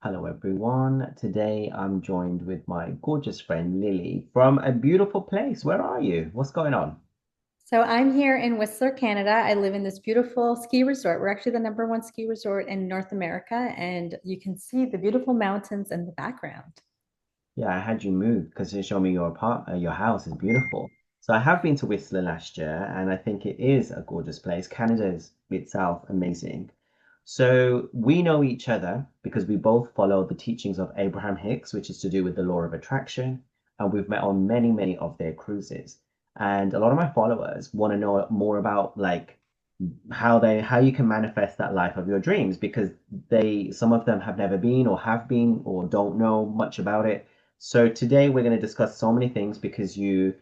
Hello everyone. Today I'm joined with my gorgeous friend Lily from a beautiful place. Where are you? What's going on? So I'm here in Whistler, Canada. I live in this beautiful ski resort. We're actually the number one ski resort in North America, and you can see the beautiful mountains in the background. Yeah, I had you move because you showed me your house is beautiful. So I have been to Whistler last year, and I think it is a gorgeous place. Canada is itself amazing. So we know each other because we both follow the teachings of Abraham Hicks, which is to do with the law of attraction, and we've met on many of their cruises. And a lot of my followers want to know more about like how you can manifest that life of your dreams because some of them have never been or have been or don't know much about it. So today we're going to discuss so many things because you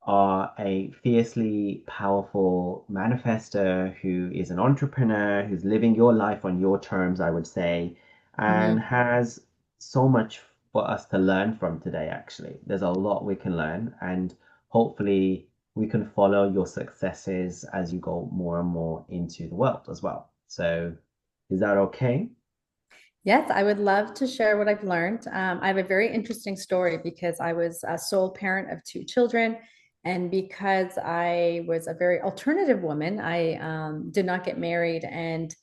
are a fiercely powerful manifester who is an entrepreneur who's living your life on your terms, I would say, and Mhm. has so much for us to learn from today, actually. There's a lot we can learn, and hopefully, we can follow your successes as you go more and more into the world as well. So, is that okay? Yes, I would love to share what I've learned. I have a very interesting story because I was a sole parent of two children. And because I was a very alternative woman, I did not get married and,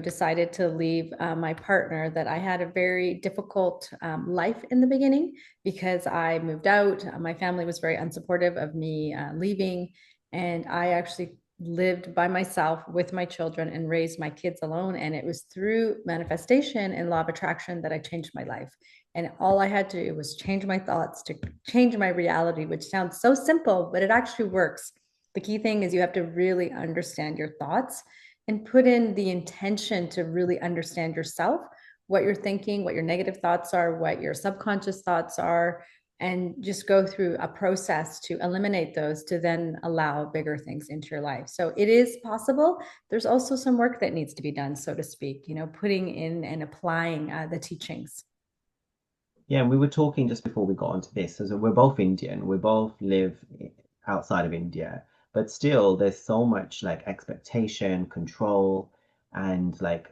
decided to leave my partner. That I had a very difficult life in the beginning because I moved out. My family was very unsupportive of me leaving. And I actually lived by myself with my children and raised my kids alone. And it was through manifestation and law of attraction that I changed my life. And all I had to do was change my thoughts to change my reality, which sounds so simple, but it actually works. The key thing is you have to really understand your thoughts and put in the intention to really understand yourself, what you're thinking, what your negative thoughts are, what your subconscious thoughts are, and just go through a process to eliminate those to then allow bigger things into your life. So it is possible. There's also some work that needs to be done, so to speak, putting in and applying the teachings. Yeah, and we were talking just before we got onto this. So we're both Indian. We both live outside of India, but still, there's so much like expectation, control, and like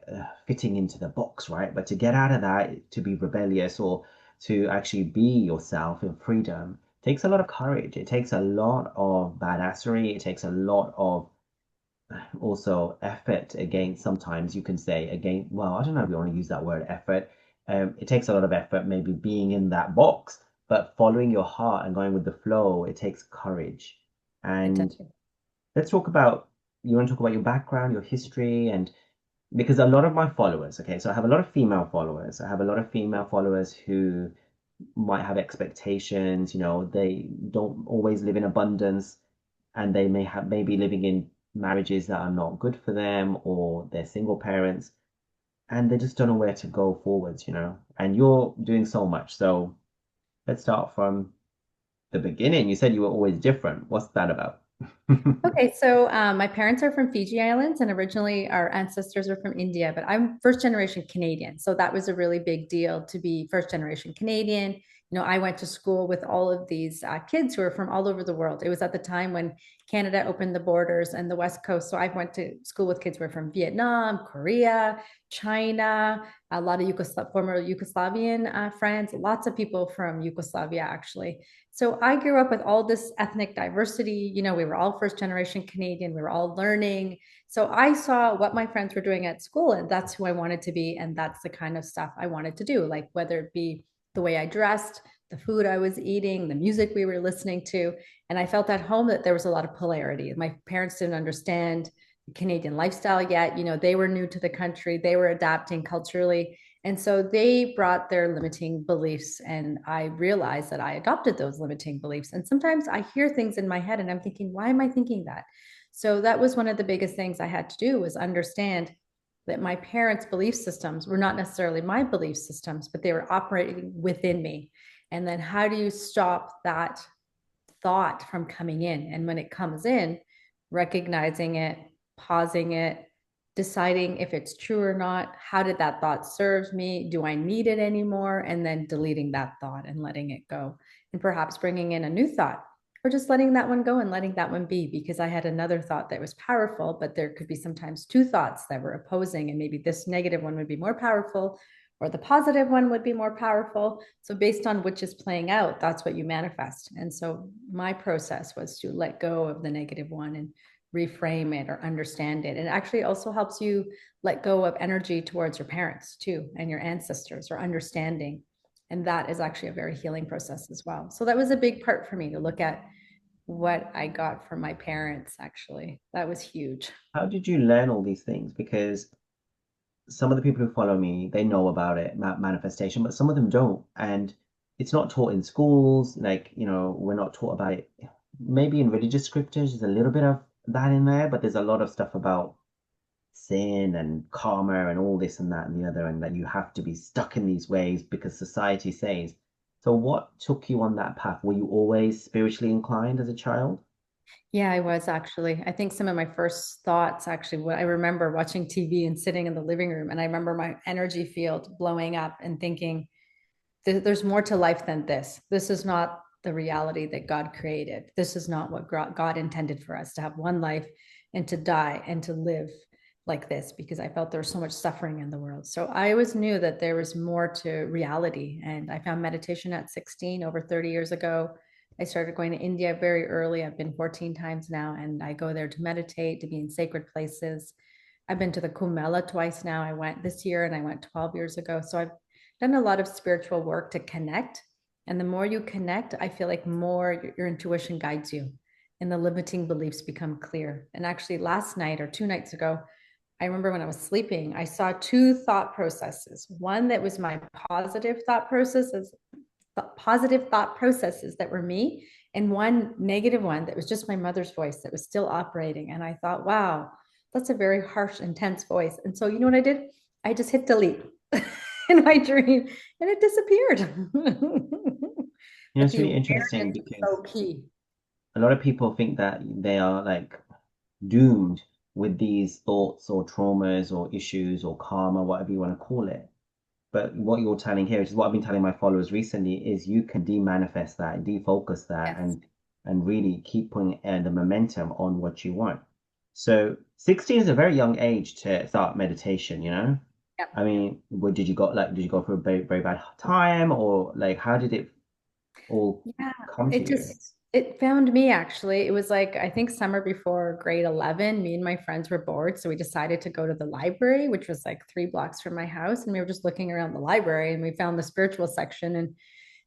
fitting into the box, right? But to get out of that, to be rebellious or to actually be yourself in freedom takes a lot of courage. It takes a lot of badassery. It takes a lot of also effort against sometimes you can say again well I don't know if you want to use that word effort. It takes a lot of effort maybe being in that box, but following your heart and going with the flow, it takes courage. It And does. let's talk about, you want to talk about your background, your history, and because a lot of my followers, okay, so I have a lot of female followers. I have a lot of female followers who might have expectations, they don't always live in abundance, and they maybe living in marriages that are not good for them, or they're single parents and they just don't know where to go forwards. And you're doing so much. So let's start from the beginning. You said you were always different. What's that about? Okay, so my parents are from Fiji Islands, and originally our ancestors are from India, but I'm first generation Canadian. So that was a really big deal to be first generation Canadian. I went to school with all of these kids who are from all over the world. It was at the time when Canada opened the borders and the West Coast. So I went to school with kids who were from Vietnam, Korea, China, a lot of former Yugoslavian friends, lots of people from Yugoslavia, actually. So I grew up with all this ethnic diversity. We were all first generation Canadian. We were all learning. So I saw what my friends were doing at school, and that's who I wanted to be. And that's the kind of stuff I wanted to do, like whether it be the way I dressed, the food I was eating, the music we were listening to. And I felt at home that there was a lot of polarity. My parents didn't understand the Canadian lifestyle yet. They were new to the country, they were adapting culturally. And so they brought their limiting beliefs, and I realized that I adopted those limiting beliefs. And sometimes I hear things in my head and I'm thinking, why am I thinking that? So that was one of the biggest things I had to do, was understand that my parents' belief systems were not necessarily my belief systems, but they were operating within me. And then how do you stop that thought from coming in? And when it comes in, recognizing it, pausing it, deciding if it's true or not. How did that thought serve me? Do I need it anymore? And then deleting that thought and letting it go. And perhaps bringing in a new thought, or just letting that one go and letting that one be, because I had another thought that was powerful, but there could be sometimes two thoughts that were opposing. And maybe this negative one would be more powerful, or the positive one would be more powerful. So based on which is playing out, that's what you manifest. And so my process was to let go of the negative one and reframe it or understand it. It actually also helps you let go of energy towards your parents too and your ancestors, or understanding. And that is actually a very healing process as well. So that was a big part for me to look at what I got from my parents, actually. That was huge. How did you learn all these things? Because some of the people who follow me, they know about it, manifestation, but some of them don't. And it's not taught in schools. Like, we're not taught about it. Maybe in religious scriptures, there's a little bit of that in there, but there's a lot of stuff about sin and karma and all this and that and the other, and that you have to be stuck in these ways because society says. So, what took you on that path? Were you always spiritually inclined as a child? Yeah, I was actually. I think some of my first thoughts, actually, what I remember watching TV and sitting in the living room, and I remember my energy field blowing up and thinking, there's more to life than this. This is not the reality that God created. This is not what God intended for us, to have one life and to die and to live like this, because I felt there was so much suffering in the world. So I always knew that there was more to reality. And I found meditation at 16, over 30 years ago. I started going to India very early. I've been 14 times now, and I go there to meditate, to be in sacred places. I've been to the Kumbh Mela twice now. I went this year and I went 12 years ago. So I've done a lot of spiritual work to connect. And the more you connect, I feel like more your intuition guides you and the limiting beliefs become clear. And actually, last night or 2 nights ago, I remember when I was sleeping, I saw two thought processes. One that was my positive thought processes that were me, and one negative one that was just my mother's voice that was still operating. And I thought, wow, that's a very harsh, intense voice. And so, you know what I did? I just hit delete in my dream and it disappeared. But It's the really awareness interesting is because so key. a lot of people think that they are like doomed with these thoughts or traumas or issues or karma, whatever you want to call it. But what you're telling here, which is what I've been telling my followers recently, is you can demanifest that, defocus that, Yes. and really keep putting the momentum on what you want. So 16 is a very young age to start meditation, you know? Yep. I mean, what did you go through a very, very bad time, or like how did it all Yeah, come to it you? just it found me actually. It was like I think summer before grade 11, me and my friends were bored, so we decided to go to the library, which was like 3 blocks from my house, and we were just looking around the library and we found the spiritual section, and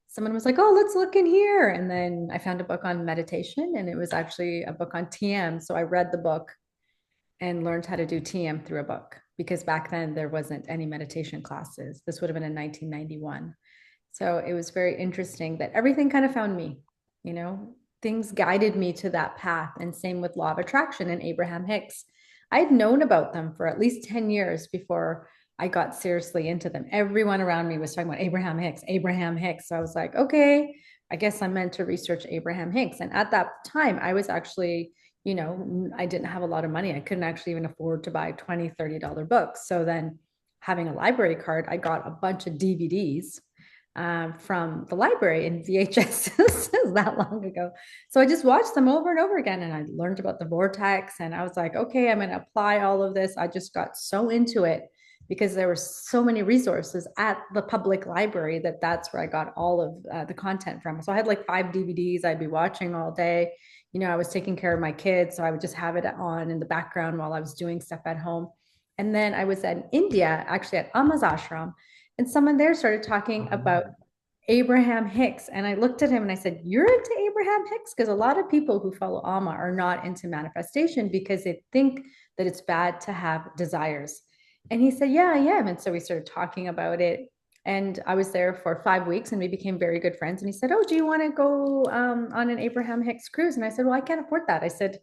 someone was like, "Oh, let's look in here." And then I found a book on meditation, and it was actually a book on TM. So I read the book and learned how to do TM through a book, because back then there wasn't any meditation classes. This would have been in 1991. So it was very interesting that everything kind of found me, you know, things guided me to that path. And same with law of attraction and Abraham Hicks. I'd known about them for at least 10 years before I got seriously into them. Everyone around me was talking about Abraham Hicks, Abraham Hicks. So I was like, okay, I guess I'm meant to research Abraham Hicks. And at that time, I was actually, I didn't have a lot of money. I couldn't actually even afford to buy $20, $30 books. So then having a library card, I got a bunch of DVDs from the library in VHS that long ago. So I just watched them over and over again, and I learned about the vortex. And I was like, okay, I'm going to apply all of this. I just got so into it because there were so many resources at the public library that's where I got all of the content from. So I had like 5 DVDs I'd be watching all day. I was taking care of my kids, so I would just have it on in the background while I was doing stuff at home. And then I was in India, actually at Amma's ashram, and someone there started talking about Um, Abraham Hicks. And I looked at him and I said, "You're into Abraham Hicks?" Because a lot of people who follow Amma are not into manifestation because they think that it's bad to have desires. And he said, "Yeah, I am." And so we started talking about it. And I was there for 5 weeks and we became very good friends. And he said, "Oh, do you want to go on an Abraham Hicks cruise?" And I said, "Well, I can't afford that." I said,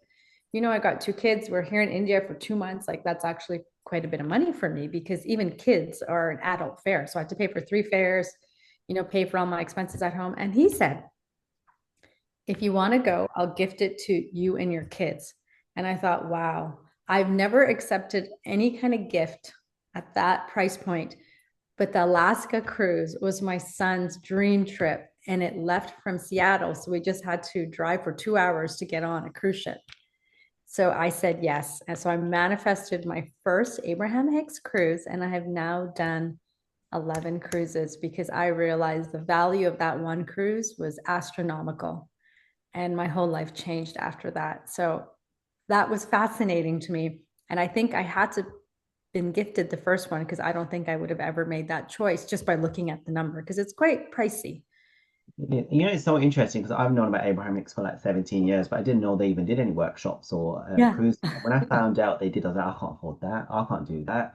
I got 2 kids. We're here in India for 2 months. Like, that's actually quite a bit of money for me because even kids are an adult fare. So I had to pay for 3 fares, pay for all my expenses at home. And he said, "If you want to go, I'll gift it to you and your kids." And I thought, wow, I've never accepted any kind of gift at that price point. But the Alaska cruise was my son's dream trip, and it left from Seattle. So we just had to drive for 2 hours to get on a cruise ship. So I said yes. And so I manifested my first Abraham Hicks cruise, and I have now done 11 cruises because I realized the value of that one cruise was astronomical. And my whole life changed after that. So that was fascinating to me. And I think I had to been gifted the first one because I don't think I would have ever made that choice just by looking at the number because it's quite pricey. It's so interesting because I've known about Abrahamics for like 17 years, but I didn't know they even did any workshops or Yeah. cruise. When I found out they did, I was like, I can't afford that. I can't do that.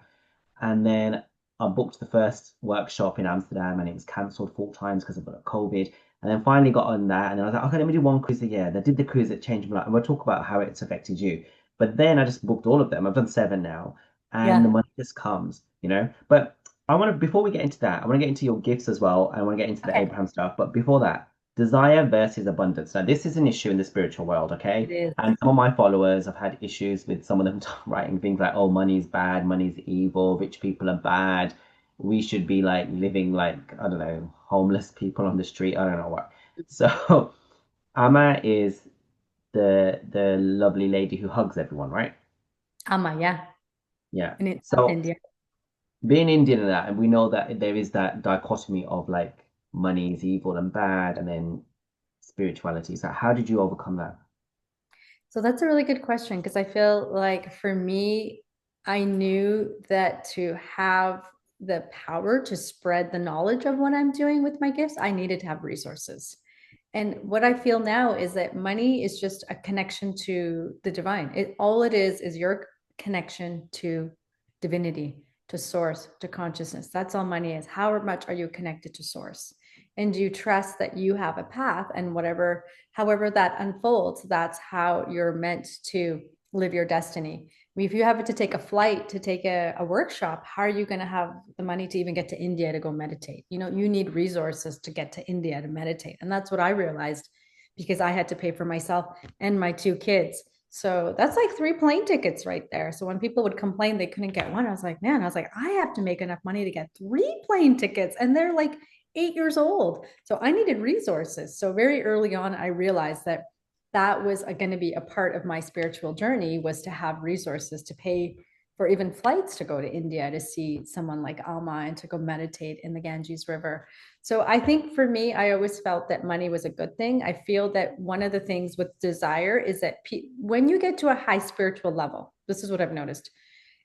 And then I booked the first workshop in Amsterdam and it was cancelled 4 times because of COVID. And then finally got on that. And then I was like, okay, let me do one cruise a year. They did the cruise that changed my life. And we'll talk about how it's affected you. But then I just booked all of them. I've done 7 now. And the Yeah. money just comes, you know? But I want to, before we get into that, I want to get into your gifts as well. I want to get into the Okay. Abraham stuff. But before that, desire versus abundance. Now, this is an issue in the spiritual world, It okay? is. And some of my followers have had issues with some of them writing things like, oh, money's bad, money's evil, rich people are bad. We should be like living like, I don't know, homeless people on the street. I don't know what. So Amma is the lovely lady who hugs everyone, right? Yeah. Yeah. In So India. being Indian and that, and we know that there is that dichotomy of like money is evil and bad, and then spirituality. So how did you overcome that? So that's a really good question because I feel like for me, I knew that to have the power to spread the knowledge of what I'm doing with my gifts, I needed to have resources. And what I feel now is that money is just a connection to the divine. All it is your connection to divinity, to source, to consciousness. That's all money is. How much are you connected to source? And do you trust that you have a path and however that unfolds, that's how you're meant to live your destiny. I mean, if you have to take a flight to take a workshop, how are you going to have the money to even get to India to go meditate? You need resources to get to India to meditate. And that's what I realized because I had to pay for myself and my 2 kids. So that's like 3 plane tickets right there. So when people would complain they couldn't get one, I was like, man, I have to make enough money to get 3 plane tickets. And they're like 8 years old. So I needed resources. So very early on, I realized that that was going to be a part of my spiritual journey was to have resources to pay for even flights to go to India to see someone like Alma and to go meditate in the Ganges River. So I think for me, I always felt that money was a good thing. I feel that one of the things with desire is that when you get to a high spiritual level, this is what I've noticed.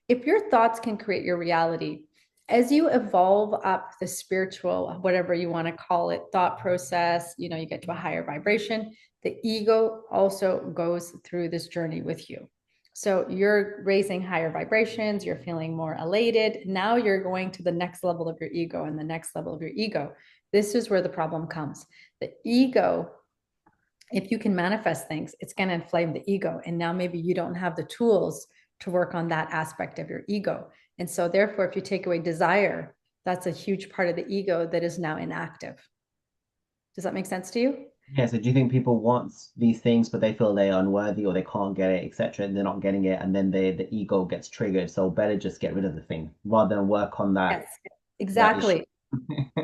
If your thoughts can create your reality, as you evolve up the spiritual, whatever you want to call it, thought process, you get to a higher vibration, the ego also goes through this journey with you. So you're raising higher vibrations, you're feeling more elated. Now you're going to the next level of your ego and the next level of your ego. This is where the problem comes. The ego, if you can manifest things, it's going to inflame the ego. And now maybe you don't have the tools to work on that aspect of your ego. And so, therefore, if you take away desire, that's a huge part of the ego that is now inactive. Does that make sense to you? Yeah, so do you think people want these things, but they feel they're unworthy or they can't get it, etc., and they're not getting it, and then the ego gets triggered, so better just get rid of the thing rather than work on Yes, that issue. exactly.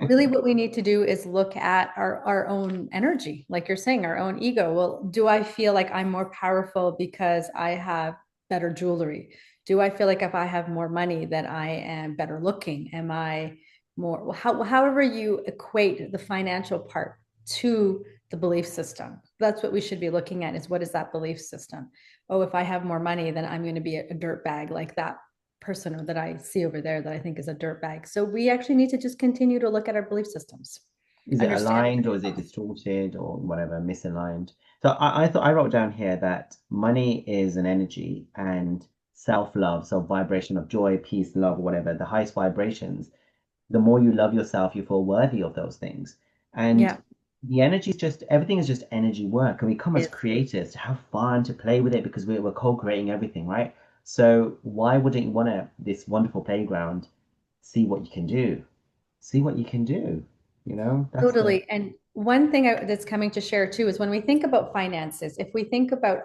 Really, what we need to do is look at our own energy, like you're saying, our own ego. Well, do I feel like I'm more powerful because I have better jewelry? Do I feel like if I have more money that I am better looking? Am I more, however you equate the financial part to the belief system? That's what we should be looking at is what is that belief system? Oh, if I have more money, then I'm going to be a dirt bag like that person that I see over there that I think is a dirt bag. So we actually need to just continue to look at our belief systems, Is it understand. aligned or is it distorted or whatever, misaligned? So I thought I wrote down here that money is an energy and self-love, so vibration of joy, peace, love, whatever, the highest vibrations, the more you love yourself, you feel worthy of those things. And Yeah. the energy is just everything is just energy work. And we come as Yes. creators to have fun, to play with it because we're co-creating everything, right? So why wouldn't you want to this wonderful playground see what you can do? See what you can do. That's the Totally. And one thing that's coming to share too is when we think about finances, if we think about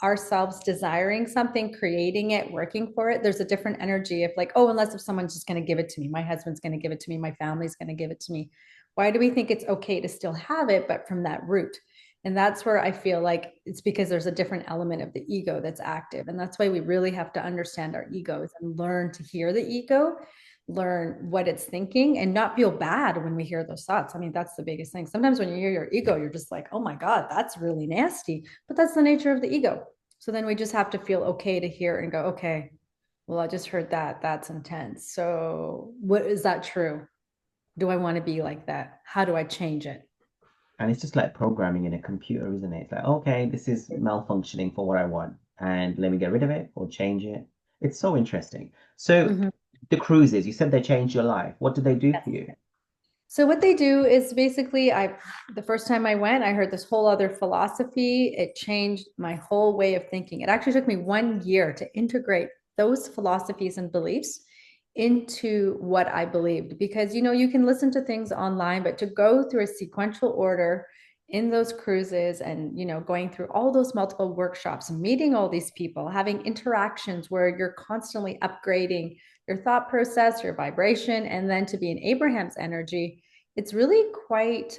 ourselves desiring something, creating it, working for it, there's a different energy of like, oh, unless if someone's just going to give it to me, my husband's going to give it to me, my family's going to give it to me. Why do we think it's okay to still have it, but from that root? And that's where I feel like it's because there's a different element of the ego that's active. And that's why we really have to understand our egos and learn to hear the ego, learn what it's thinking and not feel bad when we hear those thoughts. I mean, that's the biggest thing. Sometimes when you hear your ego, you're just like, oh my God, that's really nasty. But that's the nature of the ego. So then we just have to feel okay to hear and go, okay, well, I just heard that. That's intense. So what is that true? Do I want to be like that? How do I change it? And it's just like programming in a computer, isn't it? It's like, okay, this is malfunctioning for what I want, and let me get rid of it or change it. It's so interesting. So Mhm. the cruises, you said they changed your life. What did they do for you? So what they do is basically I the first time I went, I heard this whole other philosophy. It changed my whole way of thinking. It actually took me 1 year to integrate those philosophies and beliefs into what I believed because you can listen to things online, but to go through a sequential order in those cruises and going through all those multiple workshops and meeting all these people, having interactions where you're constantly upgrading your thought process, your vibration, and then to be in Abraham's energy, it's really quite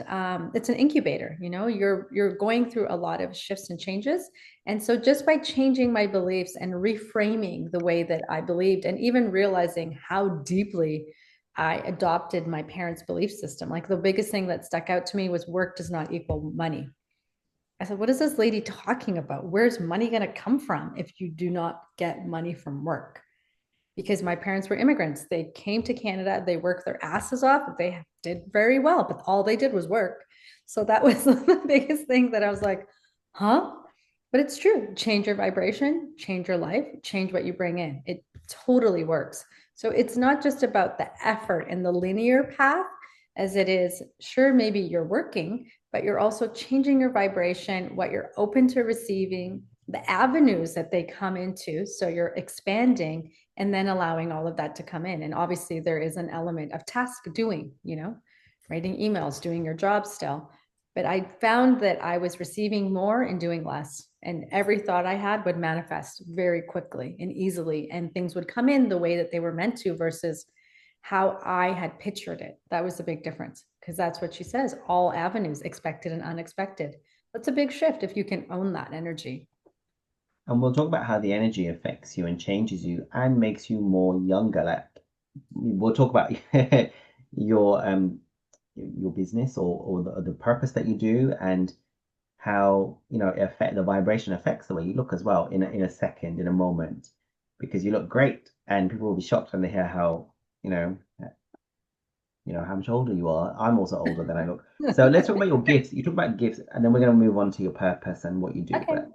it's an incubator. You're going through a lot of shifts and changes, and so just by changing my beliefs and reframing the way that I believed and even realizing how deeply I adopted my parents' belief system, like the biggest thing that stuck out to me was work does not equal money. I said, what is this lady talking about? Where's money going to come from if you do not get money from work? Because my parents were immigrants. They came to Canada, they worked their asses off, they did very well, but all they did was work. So that was the biggest thing that I was like, huh? But it's true. Change your vibration, change your life, change what you bring in. It totally works. So it's not just about the effort and the linear path as it is, sure, maybe you're working, but you're also changing your vibration, what you're open to receiving, the avenues that they come into. So you're expanding and then allowing all of that to come in. And obviously, there is an element of task doing, writing emails, doing your job still. But I found that I was receiving more and doing less. And every thought I had would manifest very quickly and easily. And things would come in the way that they were meant to versus how I had pictured it. That was the big difference because that's what she says all avenues, expected and unexpected. That's a big shift if you can own that energy. And we'll talk about how the energy affects you and changes you and makes you more younger. Like we'll talk about your business or the purpose that you do and how it affect the vibration affects the way you look as well in a second, in a moment, because you look great and people will be shocked when they hear how you know how much older you are. I'm also older than I look. So let's talk about your gifts. You talk about gifts, and then we're going to move on to your purpose and what you do. Okay. But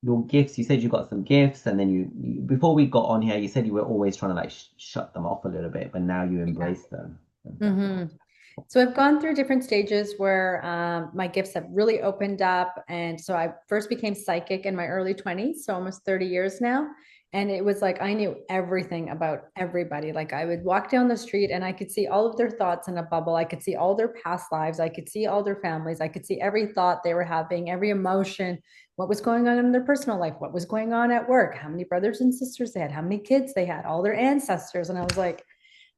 your gifts, you said you got some gifts, and then you before we got on here, you said you were always trying to like shut them off a little bit, but now you Yeah. embrace them. Hmm. So I've gone through different stages where my gifts have really opened up. And so I first became psychic in my early 20s, so almost 30 years now. And it was like I knew everything about everybody. Like I would walk down the street and I could see all of their thoughts in a bubble. I could see all their past lives. I could see all their families. I could see every thought they were having, every emotion, what was going on in their personal life, what was going on at work, how many brothers and sisters they had, how many kids they had, all their ancestors. And I was like,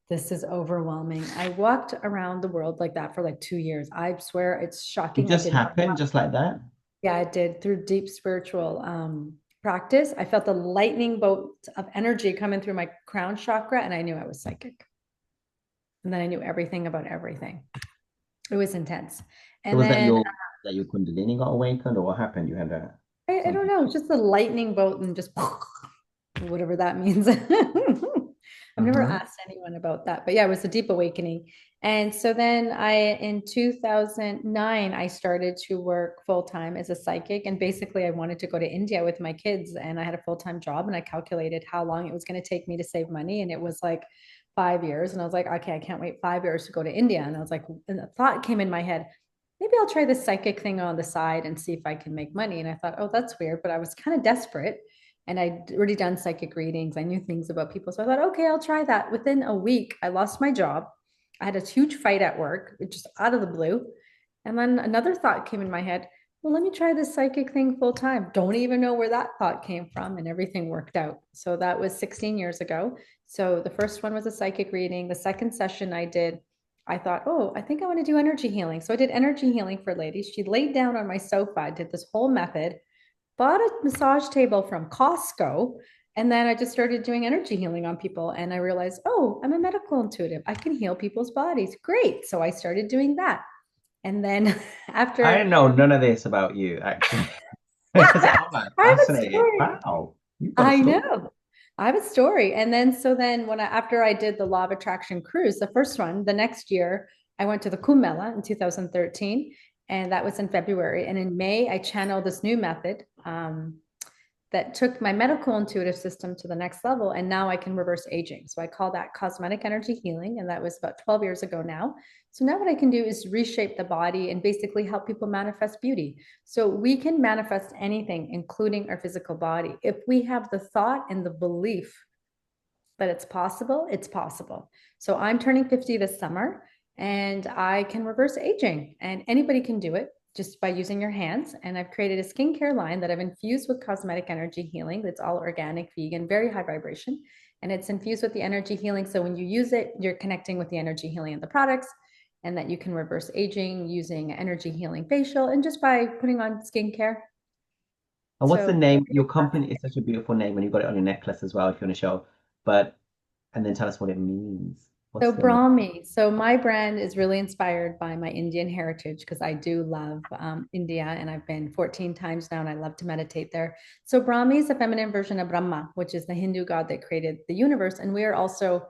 this is overwhelming. I walked around the world like that for like 2 years. I swear it's It shocking. I just did not. happened, just like that. Yeah, I did through deep spiritual practice. I felt the lightning bolt of energy coming through my crown chakra, and I knew I was psychic. And then I knew everything about everything. It was intense. So And was that then your Kundalini got awakened, or what happened? You had I don't something. know, just the lightning bolt and just whatever that means. I've never Mm-hmm. asked anyone about that, but yeah, it was a deep awakening. And so then in 2009, I started to work full time as a psychic. And basically, I wanted to go to India with my kids, and I had a full time job, and I calculated how long it was going to take me to save money. And it was like 5 years. And I was like, okay, I can't wait 5 years to go to India. And I was like, and the thought came in my head, maybe I'll try this psychic thing on the side and see if I can make money. And I thought, oh, that's weird. But I was kind of desperate and I'd already done psychic readings. I knew things about people. So I thought, okay, I'll try that. Within a week, I lost my job. I had a huge fight at work, just out of the blue. And then another thought came in my head. Well, let me try this psychic thing full time. Don't even know where that thought came from. And everything worked out. So that was 16 years ago. So the first one was a psychic reading. The second session I did, I thought, oh, I think I want to do energy healing. So I did energy healing for ladies. She laid down on my sofa, did this whole method, bought a massage table from Costco, And then I just started doing energy healing on people. And I realized, oh, I'm a medical intuitive. I can heal people's bodies. Great. So I started doing that. And then I after know none of this about you, actually. So I I'm like have a fascinated. story. Wow, you've got a I story. know. I have a story. And then so then when after I did the Law of Attraction cruise, the first one, the next year, I went to the Kumbh Mela in 2013, and that was in February. And in May, I channeled this new method that took my medical intuitive system to the next level. And now I can reverse aging. So I call that cosmetic energy healing. And that was about 12 years ago now. So now what I can do is reshape the body and basically help people manifest beauty. So we can manifest anything, including our physical body. If we have the thought and the belief that it's possible, it's possible. So I'm turning 50 this summer and I can reverse aging, and anybody can do it just by using your hands. And I've created a skincare line that I've infused with cosmetic energy healing. That's all organic, vegan, very high vibration. And it's infused with the energy healing. So when you use it, you're connecting with the energy healing in the products, and that you can reverse aging using energy healing facial and just by putting on skincare. And what's the So name? Your company is such a beautiful name, and you've got it on your necklace as well if you want to show. But and then tell us what it means. What's So the meaning? Brahmi. So my brand is really inspired by my Indian heritage because I do love India, and I've been 14 times now and I love to meditate there. So Brahmi is a feminine version of Brahma, which is the Hindu god that created the universe. And we are also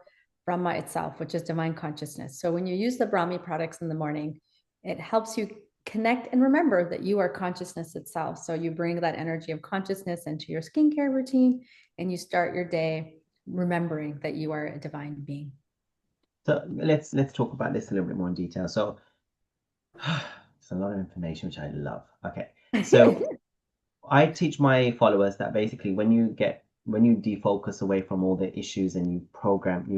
Brahma itself, which is divine consciousness. So when you use the Brahmi products in the morning, it helps you connect and remember that you are consciousness itself. So you bring that energy of consciousness into your skincare routine and you start your day remembering that you are a divine being. So let's talk about this a little bit more in detail. So it's a lot of information, which I love. Okay, so I teach my followers that basically when you defocus away from all the issues and you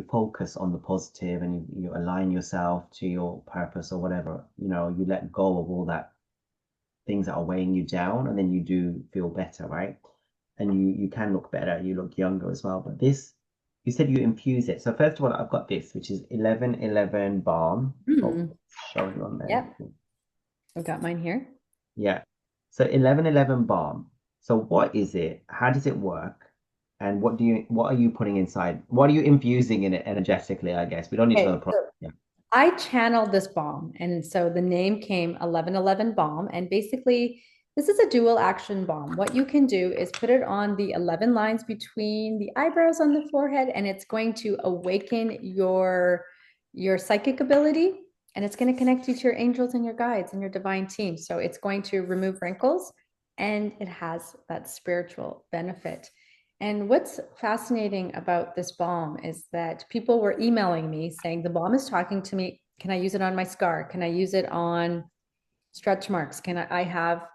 focus on the positive and you align yourself to your purpose or whatever, you let go of all that things that are weighing you down, and then you do feel better, right? And you can look better, you look younger as well. But this, you said you infuse it. So first of all, I've got this, which is 1111 Balm. Oh, Mm, showing on there. yep, I've got mine here. Yeah. So 1111 Balm. So what is it? How does it work? And what are you putting inside? What are you infusing in it energetically, I guess? We don't need to know the Okay, so product. Yeah. I channeled this balm, and so the name came 1111 balm. And basically, this is a dual action balm. What you can do is put it on the 11 lines between the eyebrows on the forehead, and it's going to awaken your psychic ability, and it's going to connect you to your angels and your guides and your divine team. So it's going to remove wrinkles, and it has that spiritual benefit. And what's fascinating about this balm is that people were emailing me saying, the balm is talking to me. Can I use it on my scar? Can I use it on stretch marks? I have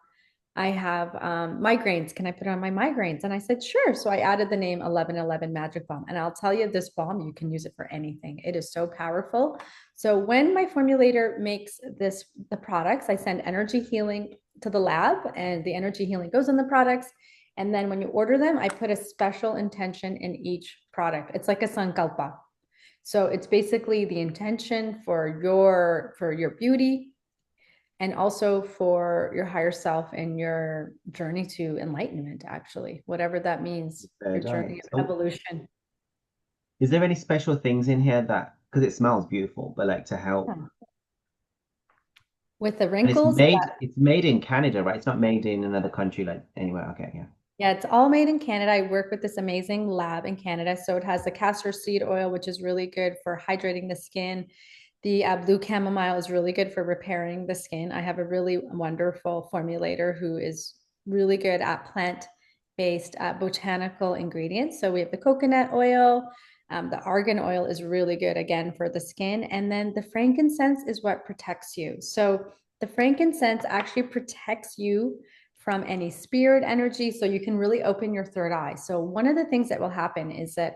migraines. Can I put it on my migraines? And I said, sure. So I added the name 1111 Magic Balm. And I'll tell you, this balm, you can use it for anything. It is so powerful. So when my formulator makes the products, I send energy healing to the lab, and the energy healing goes in the products. And then when you order them, I put a special intention in each product. It's like a sankalpa. So it's basically the intention for your beauty, and also for your higher self and your journey to enlightenment, actually, whatever that means, your Right. journey of So evolution. is there any special things in here that, because it smells beautiful, but like to help? Yeah. With the And wrinkles, it's made in Canada, right? It's not made in another country like anywhere. Okay, yeah. yeah, it's all made in Canada. I work with this amazing lab in Canada. So it has the castor seed oil, which is really good for hydrating the skin. The blue chamomile is really good for repairing the skin. I have a really wonderful formulator who is really good at plant-based botanical ingredients. So we have the coconut oil. The argan oil is really good again for the skin. And then the frankincense is what protects you. So the frankincense actually protects you from any spirit energy, so you can really open your third eye. So one of the things that will happen is that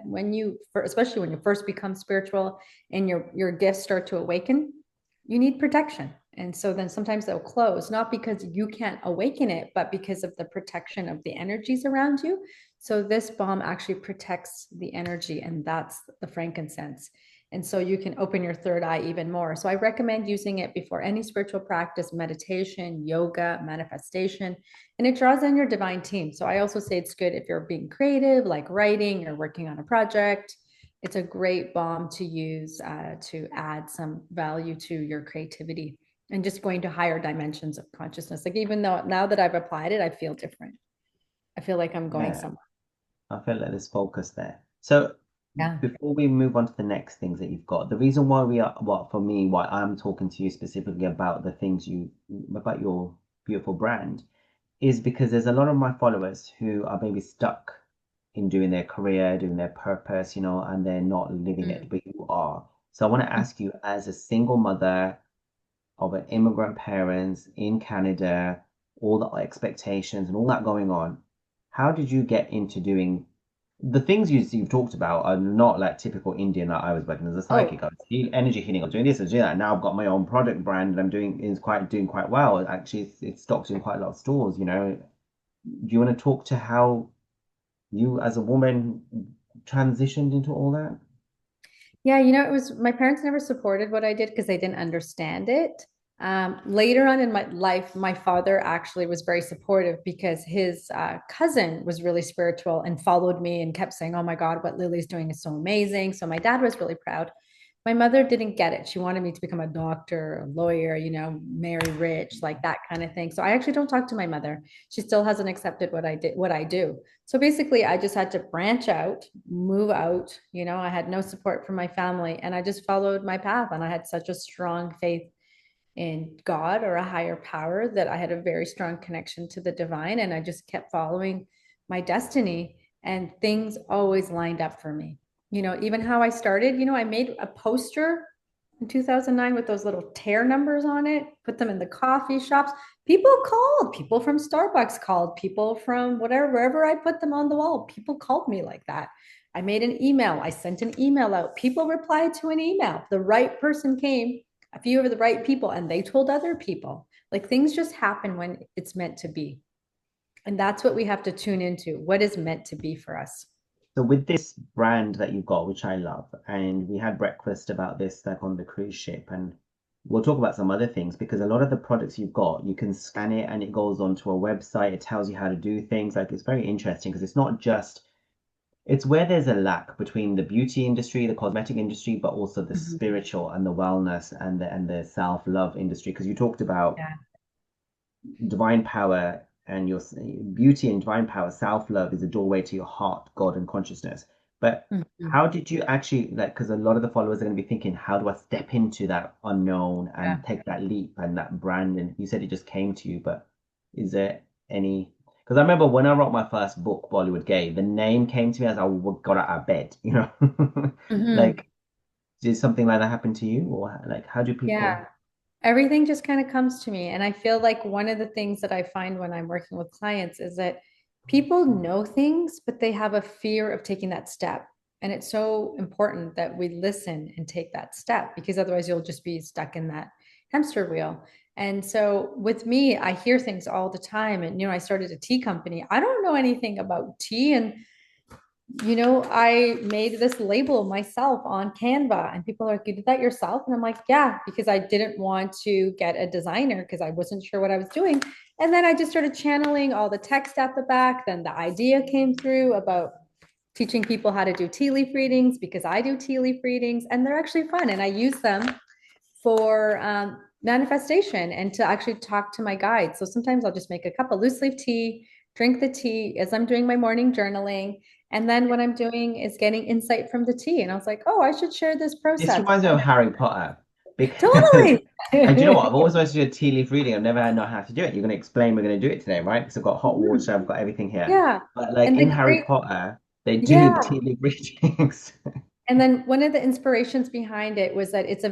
especially when you first become spiritual and your gifts start to awaken, you need protection. And so then sometimes they'll close, not because you can't awaken it, but because of the protection of the energies around you. So this balm actually protects the energy, and that's the frankincense. And so you can open your third eye even more. So I recommend using it before any spiritual practice, meditation, yoga, manifestation, and it draws in your divine team. So I also say it's good if you're being creative, like writing or working on a project. It's a great balm to use to add some value to your creativity and just going to higher dimensions of consciousness. Like even though now that I've applied it, I feel different. I feel like I'm going Yeah, somewhere. I feel like there's focus there. So Yeah. before we move on to the next things that you've got, the reason why we are, well, for me, why I'm talking to you specifically about the things about your beautiful brand is because there's a lot of my followers who are maybe stuck in doing their career, doing their purpose, and they're not living it, Mm. but you are. So I want to ask you, as a single mother of an immigrant parents in Canada, all the expectations and all that going on, how did you get into doing the things you've talked about are not like typical Indian that I was working as a psychic. Oh, I was energy healing. I was doing this and doing that. Now I've got my own product brand and I'm doing quite well. Actually, it's stocked in quite a lot of stores. Do you want to talk to how you as a woman transitioned into all that? yeah, it was my parents never supported what I did because they didn't understand it. Later on in my life, my father actually was very supportive because his cousin was really spiritual and followed me and kept saying, "Oh my God, what Lily's doing is so amazing." So my dad was really proud. My mother didn't get it. She wanted me to become a doctor, a lawyer, marry rich, like that kind of thing. So I actually don't talk to my mother. She still hasn't accepted what I do. So basically, I just had to branch out, move out. I had no support from my family, and I just followed my path. And I had such a strong faith in God or a higher power that I had a very strong connection to the divine. And I just kept following my destiny, and things always lined up for me. Even how I started, I made a poster in 2009 with those little tear numbers on it, put them in the coffee shops. People called, people from Starbucks called, people from whatever, wherever I put them on the wall, people called me like that. I made an email, I sent an email out. People replied to an email. The right person came, a few of the right people, and they told other people. Like things just happen when it's meant to be. And that's what we have to tune into. What is meant to be for us? So with this brand that you've got, which I love, and we had breakfast about this like on the cruise ship, and we'll talk about some other things because a lot of the products you've got, you can scan it and it goes onto a website. It tells you how to do things. Like it's very interesting because it's not just it's where there's a lack between the beauty industry, the cosmetic industry, but also the Mhm. spiritual and the wellness and the self-love industry. Because you talked about Yeah. divine power and your beauty and divine power, self-love is a doorway to your heart, God, and consciousness. But Mhm. how did you actually like? Because a lot of the followers are going to be thinking, how do I step into that unknown Yeah. and take that leap and that brand? And you said it just came to you, but is there any? Because I remember when I wrote my first book, Bollywood Gay, the name came to me as I got out of bed. Mhm. Like, did something like that happen to you, or like, how do people? Yeah. Everything just kind of comes to me. And I feel like one of the things that I find when I'm working with clients is that people know things, but they have a fear of taking that step. And it's so important that we listen and take that step because otherwise you'll just be stuck in that hamster wheel. And so with me, I hear things all the time. And, I started a tea company. I don't know anything about tea. And I made this label myself on Canva, and people are like, "You did that yourself?" And I'm like, "Yeah," because I didn't want to get a designer because I wasn't sure what I was doing. And then I just started channeling all the text at the back. Then the idea came through about teaching people how to do tea leaf readings because I do tea leaf readings, and they're actually fun. And I use them for manifestation and to actually talk to my guides. So sometimes I'll just make a cup of loose leaf tea, drink the tea as I'm doing my morning journaling. And then what I'm doing is getting insight from the tea. And I was like, oh, I should share this This process. reminds me of Harry Potter because, Totally. and do you know what? I've always wanted to do a tea leaf reading. I've never had know how to do it. You're going to explain. We're going to do it today, right? Because I've got hot water. I've got everything here. Yeah. But like And in the Harry great, Potter, they do the yeah. tea leaf readings. And then one of the inspirations behind it was that it's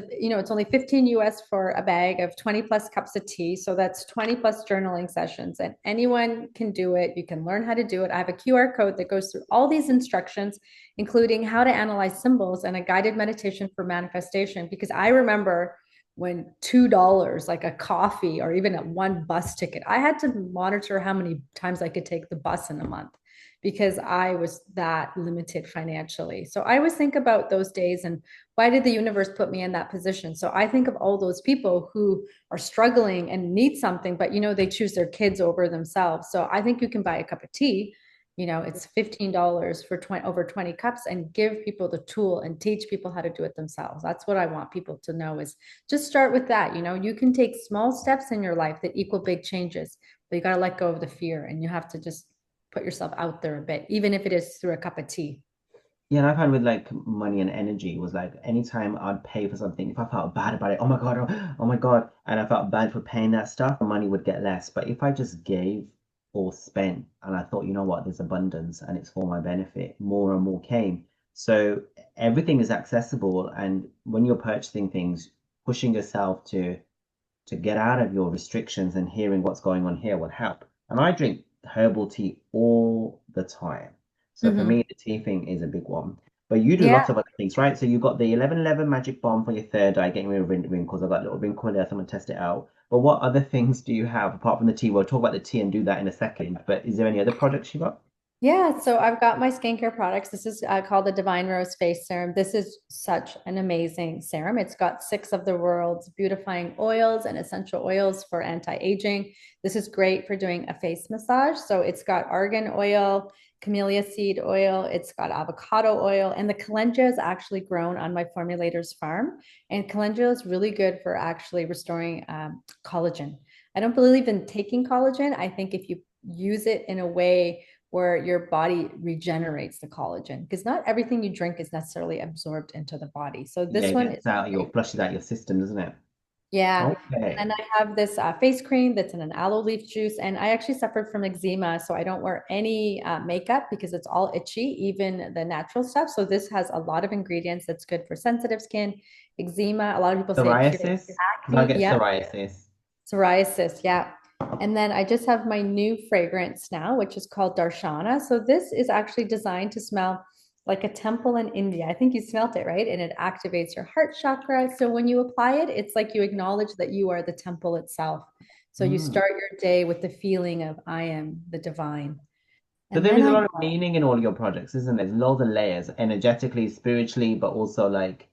only 15 US for a bag of 20 plus cups of tea. So that's 20 plus journaling sessions, and anyone can do it. You can learn how to do it. I have a QR code that goes through all these instructions, including how to analyze symbols and a guided meditation for manifestation. Because I remember when $2, like a coffee or even a one bus ticket, I had to monitor how many times I could take the bus in a month because I was that limited financially. So I always think about those days and why did the universe put me in that position? So I think of all those people who are struggling and need something, but they choose their kids over themselves. So I think you can buy a cup of tea. It's $15 for over 20 cups, and give people the tool and teach people how to do it themselves. That's what I want people to know, is just start with that. You can take small steps in your life that equal big changes, but you got to let go of the fear, and you have to just put yourself out there a bit, even if it is through a cup of tea. Yeah, and I've had with like money and energy was like anytime I'd pay for something, if I felt bad about it, oh my God, oh my God, and I felt bad for paying that stuff, the money would get less. But if I just gave or spent and I thought, you know what, there's abundance and it's for my benefit, more and more came. So everything is accessible. And when you're purchasing things, pushing yourself to get out of your restrictions and hearing what's going on here will help. And I drink herbal tea all the time. So for Mm-hmm. me, the tea thing is a big one. But you do Yeah. lots of other things, right? So you got the 1111 Magic Bomb for your third eye, getting rid of wrinkles. I've got a little wrinkle there, so I'm gonna test it out. But what other things do you have apart from the tea? We'll talk about the tea and do that in a second. But is there any other products you got? Yeah, so I've got my skincare products. This is called the Divine Rose Face Serum. This is such an amazing serum. It's got 6 of the world's beautifying oils and essential oils for anti-aging. This is great for doing a face massage. So it's got argan oil, camellia seed oil, it's got avocado oil, and the calendula is actually grown on my formulator's farm. And calendula is really good for actually restoring collagen. I don't believe in taking collagen. I think if you use it in a way where your body regenerates the collagen, because not everything you drink is necessarily absorbed into the body. So Yeah, this it one is gets out your great. flushes out your system, doesn't it? Yeah. And Okay. then I have this face cream that's in an aloe leaf juice. And I actually suffered from eczema. So I don't wear any makeup because it's all itchy, even the natural stuff. So this has a lot of ingredients that's good for sensitive skin, eczema. A lot of people say it cures Psoriasis? Because I acne. get Yep. psoriasis. Psoriasis, yeah. And then I just have my new fragrance now, which is called Darshana. So this is actually designed to smell like a temple in India. I think you smelt it, right? And it activates your heart chakra. So when you apply it, it's like you acknowledge that you are the temple itself. So you Mm. start your day with the feeling of I am the divine. So And there then is a I lot of meaning in all your projects, isn't there? There's loads of layers, energetically, spiritually, but also like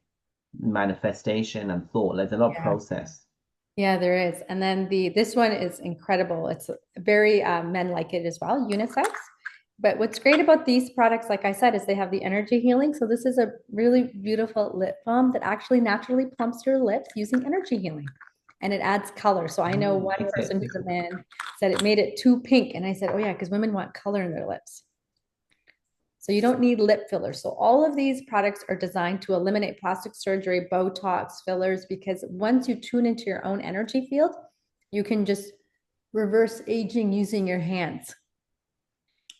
manifestation and thought. There's a lot of yeah. process. Yeah, there is. And then this one is incredible. It's very men like it as well, unisex. But what's great about these products, like I said, is they have the energy healing. So this is a really beautiful lip balm that actually naturally plumps your lips using energy healing. And it adds color. So I know Mm, one makes person it. who's a man said it made it too pink. And I said, oh yeah, because women want color in their lips. So you don't need lip fillers. So all of these products are designed to eliminate plastic surgery, Botox, fillers, because once you tune into your own energy field, you can just reverse aging using your hands.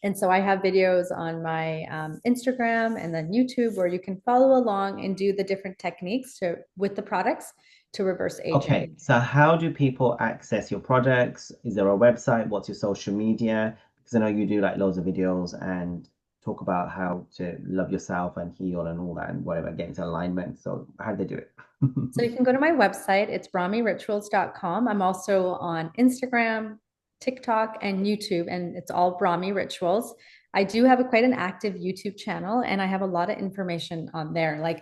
And so I have videos on my Instagram and then YouTube where you can follow along and do the different techniques with the products to reverse aging. Okay, so how do people access your products? Is there a website? What's your social media? Because I know you do like loads of videos and talk about how to love yourself and heal and all that and whatever, get into alignment. So how do they do it? So you can go to my website. It's brahmirituals.com. I'm also on Instagram, TikTok, and YouTube, and it's all Brahmi Rituals. I do have quite an active YouTube channel, and I have a lot of information on there. Like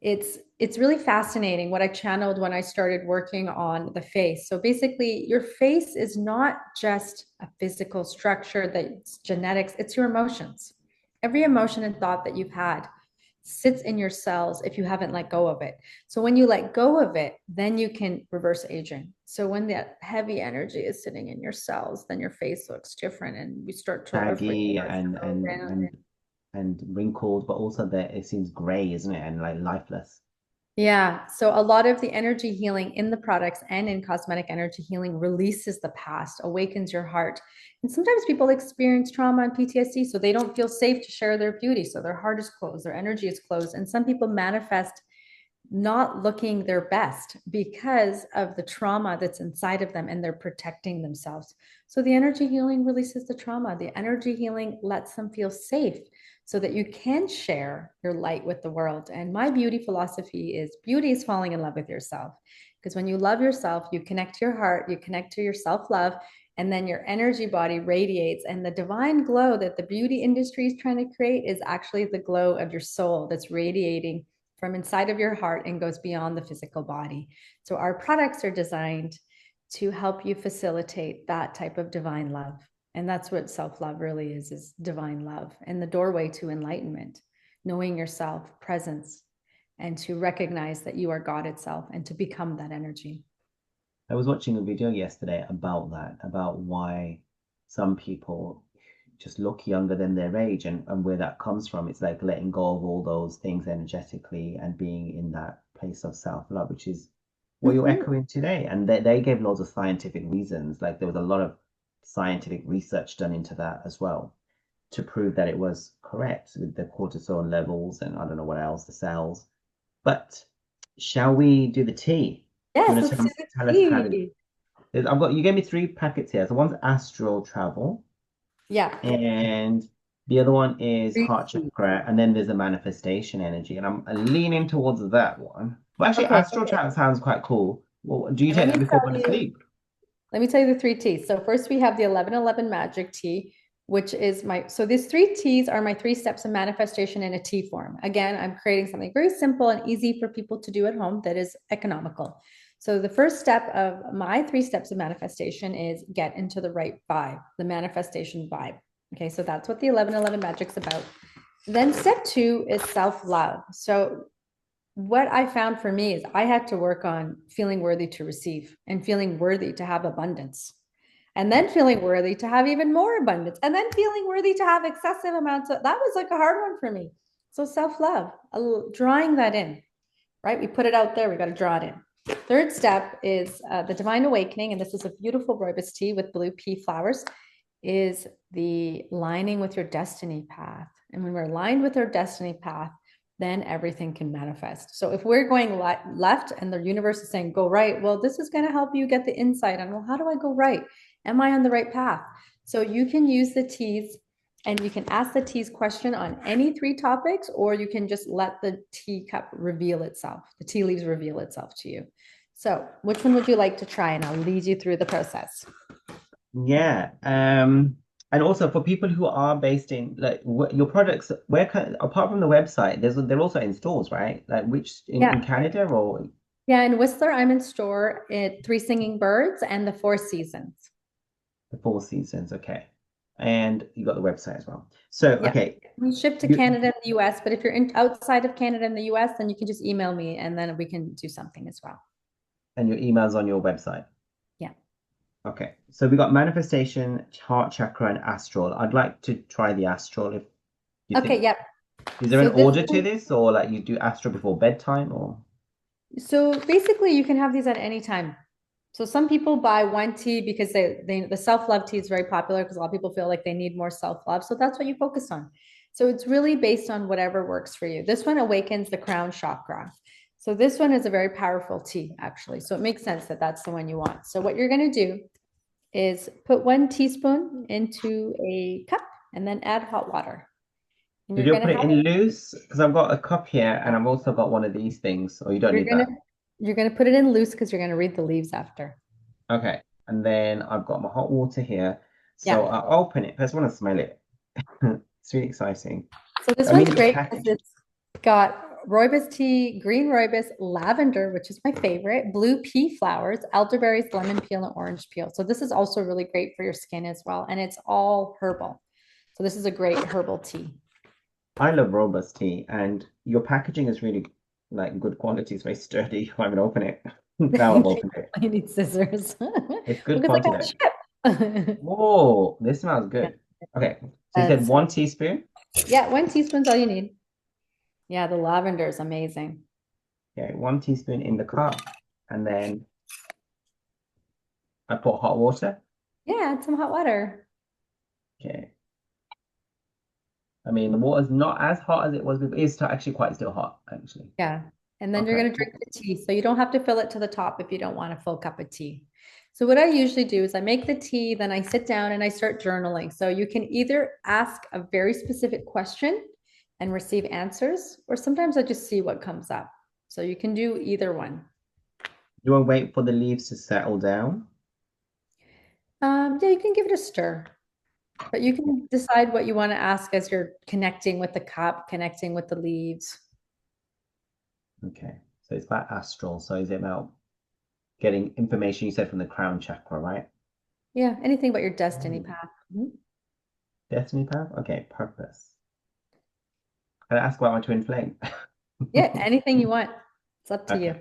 it's really fascinating what I channeled when I started working on the face. So basically, your face is not just a physical structure that's genetics, it's your emotions. Every emotion and thought that you've had sits in your cells if you haven't let go of it. So when you let go of it, then you can reverse aging. So when that heavy energy is sitting in your cells, then your face looks different and you start to reflect Saggy or settle down. and wrinkled, but also that it seems gray, isn't it? And like lifeless. Yeah. So a lot of the energy healing in the products and in cosmetic energy healing releases the past, awakens your heart. And sometimes people experience trauma and PTSD, so they don't feel safe to share their beauty. So their heart is closed, their energy is closed. And some people manifest not looking their best because of the trauma that's inside of them and they're protecting themselves. So the energy healing releases the trauma. The energy healing lets them feel safe so that you can share your light with the world. And my beauty philosophy is beauty is falling in love with yourself. Because when you love yourself, you connect to your heart, you connect to your self love, And then your energy body radiates. And the divine glow that the beauty industry is trying to create is actually the glow of your soul that's radiating from inside of your heart and goes beyond the physical body. So our products are designed to help you facilitate that type of divine love. And that's what self-love really is divine love and the doorway to enlightenment, knowing yourself, presence, and to recognize that you are God itself and to become that energy. I was watching a video yesterday about that, about why some people just look younger than their age and where that comes from. It's like letting go of all those things energetically and being in that place of self-love, which is what you're Mm-hmm. echoing today. And they gave loads of scientific reasons. Like there was a lot of scientific research done into that as well to prove that it was correct with the cortisol levels and I don't know what else, the cells. But shall we do the tea? Do you Yes, want to let's do tell the us how to? tea. I've got you gave me three packets here. So one's astral travel, Yeah. and the other one is Three heart teas. chakra, and then there's a manifestation energy, and I'm leaning towards that one. But actually, Okay. astral travel sounds quite cool. Well, do you And take that before going to sleep? let me tell you the three teas. So first we have the 1111 magic tea, which is so these three teas are my three steps of manifestation in a tea form. Again, I'm creating something very simple and easy for people to do at home that is economical. So the first step of my three steps of manifestation is get into the right vibe, the manifestation vibe. Okay, so that's what the 1111 magic's about. Then step two is self-love. So what I found for me is I had to work on feeling worthy to receive and feeling worthy to have abundance. And then feeling worthy to have even more abundance. And then feeling worthy to have excessive amounts of that was like a hard one for me. So self-love, drawing that in, right? We put it out there, we got to draw it in. Third step is the divine awakening. And this is a beautiful rooibos tea with blue pea flowers, is the lining with your destiny path. And when we're aligned with our destiny path, then everything can manifest. So if we're going left and the universe is saying go right, well, this is going to help you get the insight on, well, how do I go right? Am I on the right path? So you can use the teas and you can ask the teas question on any three topics, or you can just let the teacup reveal itself, the tea leaves reveal itself to you. So which one would you like to try? And I'll lead you through the process. Yeah. And also for people who are based in like your products, where can apart from the website, they're also in stores, right? Like which in Yeah. Canada or Yeah, in Whistler, I'm in store at Three Singing Birds and the Four Seasons. the Four Seasons, okay. And you got the website as well. So, Yeah. okay, We ship to you Canada and the US, but if you're outside of Canada and the US, then you can just email me and then we can do something as well. and your email's on your website. Yeah. Okay, so we got manifestation, heart chakra, and astral. I'd like to try the astral if you Okay, think. yep. Is there an So this order to this, or like you do astral before bedtime, or so basically you can have these at any time. So some people buy one tea because the self-love tea is very popular because a lot of people feel like they need more self-love. So that's what you focus on. So it's really based on whatever works for you. This one awakens the crown chakra. So this one is a very powerful tea, actually. So it makes sense that that's the one you want. So what you're going to do is put 1 teaspoon into a cup and then add hot water. And did you're you going to put it have in loose? Because I've got a cup here, and I've also got one of these things. Or you don't you're need going to that. you're going to put it in loose because you're going to read the leaves after. Okay, and then I've got my hot water here. So Yeah. I'll open it. I just want to smell it. It's really exciting. So this I mean, one's the great because package. it's got rooibos tea, green rooibos, lavender, which is my favorite, blue pea flowers, elderberries, lemon peel, and orange peel. So this is also really great for your skin as well. And it's all herbal. So this is a great herbal tea. I love robust tea, and your packaging is really like good quality. It's very sturdy. I haven't opened it. Now I've opened it. You need scissors. It's good Looks like quality a though. chip. Whoa, this smells Yeah. good. Okay, so you said 1 teaspoon. Yeah, 1 teaspoon's all you need. Yeah, the lavender is amazing. Okay, 1 teaspoon in the cup, and then I put hot water. Yeah, add some hot water. Okay, I mean the water's not as hot as it was before. It's actually quite still hot, actually. Yeah. And then you're Okay. going to drink the tea. So you don't have to fill it to the top if you don't want a full cup of tea. So what I usually do is I make the tea, then I sit down and I start journaling. So you can either ask a very specific question and receive answers, or sometimes I just see what comes up. So you can do either one. Do I wait for the leaves to settle down? Yeah, you can give it a stir, but you can decide what you want to ask as you're connecting with the cup, connecting with the leaves. Okay. So it's about astral. So is it about getting information you said from the crown chakra, right? Yeah, anything but your destiny Mm. path. Mhm. Destiny path? Okay, purpose. Can I ask about my twin flame? Yeah, anything you want. It's up to Okay. you.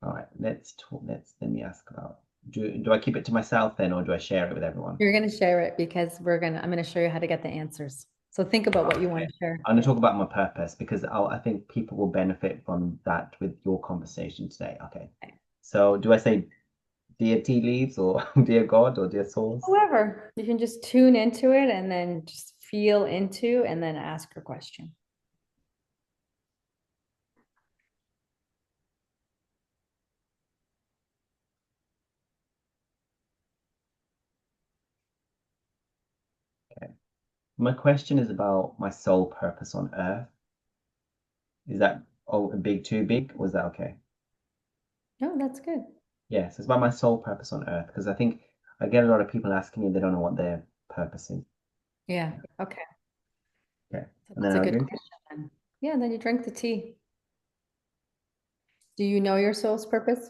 All right. Let's talk. Let me ask about. Do I keep it to myself then, or do I share it with everyone? You're going to share it because I'm going to show you how to get the answers. So think about what you want Okay. to share. I'm going to talk about my purpose because I think people will benefit from that with your conversation today. Okay. So do I say dear tea leaves or dear God or dear souls? However, you can just tune into it and then just feel into and then ask your question. Okay. My question is about my sole purpose on earth. Is that a big too big? Or is that okay? No, that's good. Yes, it's about my sole purpose on earth because I think I get a lot of people asking me they don't know what their purpose is. Yeah. Okay. Okay. So And then that's a I'll good drink it. question then. Yeah, and then you drink the tea. Do you know your soul's purpose?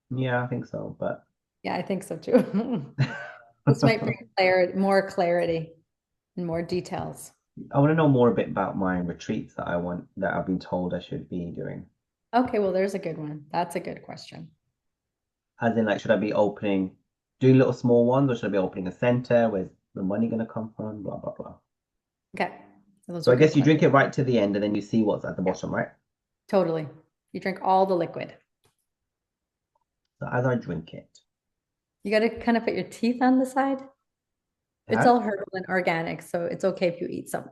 Yeah, I think so. But Yeah, I think so too. This might bring more clarity and more details. I want to know more a bit about my retreats that I want that I've been told I should be doing. Okay, well, there's a good one. That's a good question. As in, like, should I be doing little small ones, or should I be opening a center? Where's the money gonna come from? Blah blah blah. Okay, so those So are I good guess you questions. drink it right to the end, and then you see what's at the Yeah, bottom, right? totally. You drink all the liquid. So as I drink it, You got to kind of put your teeth on the side. It's huh? all herbal and organic, so it's okay if you eat some.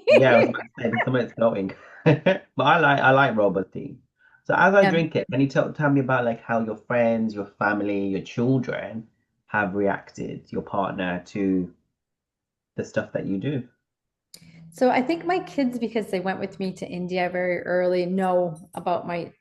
Yeah, I was about to say there's something that's floating, but I like robot tea. So as I Yeah. drink it, can you tell me about like how your friends, your family, your children have reacted, your partner to the stuff that you do? So I think my kids, because they went with me to India very early, know about my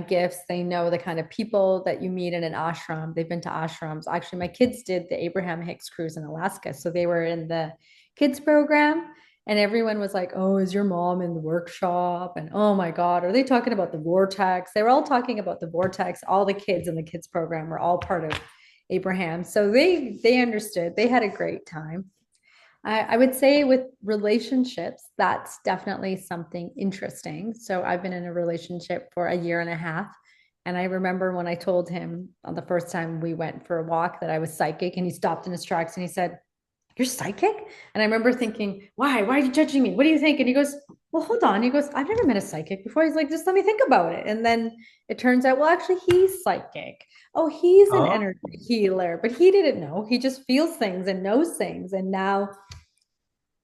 gifts. They know the kind of people that you meet in an ashram. They've been to ashrams. Actually, my kids did the Abraham Hicks cruise in Alaska. So they were in the kids program and everyone was like, "Oh, is your mom in the workshop?" And "Oh my God, are they talking about the vortex?" They were all talking about the vortex. All the kids in the kids program were all part of Abraham. So they understood. They had a great time. I would say with relationships, that's definitely something interesting. So I've been in a relationship for a year and a half. And I remember when I told him on the first time we went for a walk that I was psychic, and he stopped in his tracks and he said, "You're psychic?" And I remember thinking, "Why? Why are you judging me? What do you think?" And he goes, "Well, hold on." He goes, "I've never met a psychic before." He's like, "Just let me think about it." And then it turns out, well, actually, he's psychic. Oh, he's an Oh, energy healer, but he didn't know. He just feels things and knows things. And now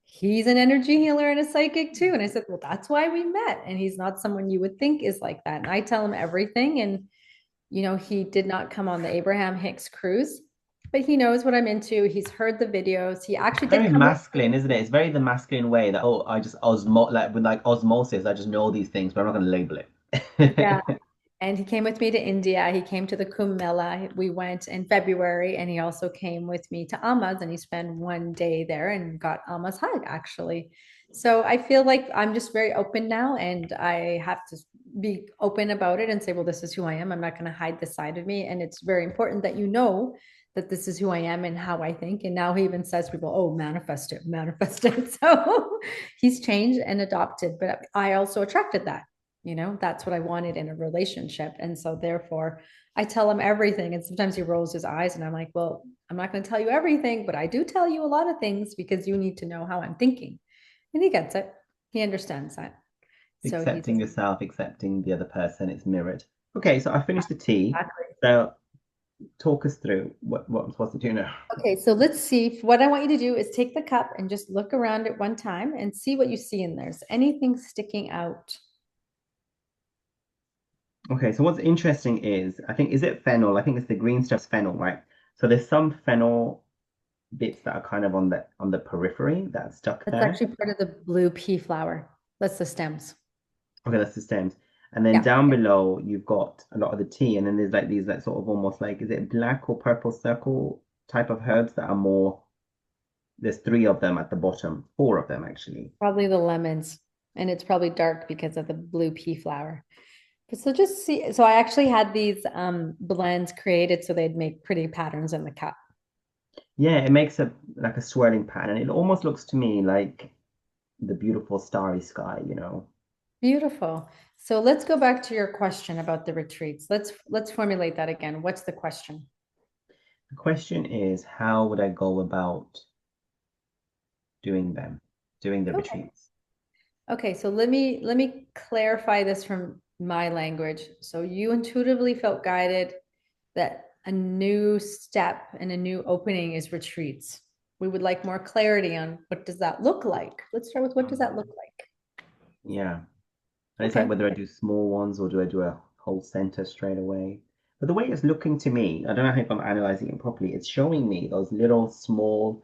he's an energy healer and a psychic too. And I said, well, that's why we met. And he's not someone you would think is like that. And I tell him everything. And, he did not come on the Abraham Hicks cruise, but he knows what I'm into. He's heard the videos. He actually did very come with masculine, isn't it? It's very the masculine way that I just like with like osmosis, I just know these things, but I'm not gonna label me. Yeah. it. And he came with me to India. He came to the Kumbh Mela. We went in February, and he also came with me to Amma's, and he spent one day there and got Amma's hug, actually. So I feel like I'm just very open now, and I have to be open about it and say, well, this is who I am. I'm not going to hide this side of me. And it's very important that you know that this is who I am and how I think. And now he even says to people, oh, manifest it, manifest it. So he's changed and adopted, but I also attracted that. That's what I wanted in a relationship. And so therefore I tell him everything. And sometimes he rolls his eyes and I'm like, well, I'm not going to tell you everything, but I do tell you a lot of things because you need to know how I'm thinking. And he gets it. He understands that. So he's Accepting yourself, accepting the other person, it's mirrored. Okay, so I finished the tea. exactly. So talk us through what I'm supposed to do now. Okay, so let's see. What I want you to do is take the cup and just look around it one time and see what you see in there. Is anything sticking out? Okay, so what's interesting is I think is it fennel? I think it's the green stuff's fennel, right? So there's some fennel bits that are kind of on the periphery that are stuck That's there. actually part of the blue pea flower. That's the stems. Okay, that's the stems. And then Yeah. down below you've got a lot of the tea, and then there's like these like sort of almost like is it black or purple circle? type of herbs that are more, there's three of them at the bottom, four of them actually. Probably the lemons, and it's probably dark because of the blue pea flower. But so just see, so I actually had these blends created so they'd make pretty patterns in the cup. Yeah, it makes a like a swirling pattern. It almost looks to me like the beautiful starry sky, you know. Beautiful. So let's go back to your question about the retreats. Let's formulate that again. What's the question? The question is, how would I go about doing them, doing the Okay. retreats? Okay, so let me clarify this from my language. So you intuitively felt guided that a new step and a new opening is retreats. We would like more clarity on what does that look like. Let's start with what does that Mhm. look like? Yeah. And it's like Okay. whether I do small ones or do I do a whole center straight away. But the way it's looking to me, I don't know if I'm analyzing it properly. It's showing me those little small,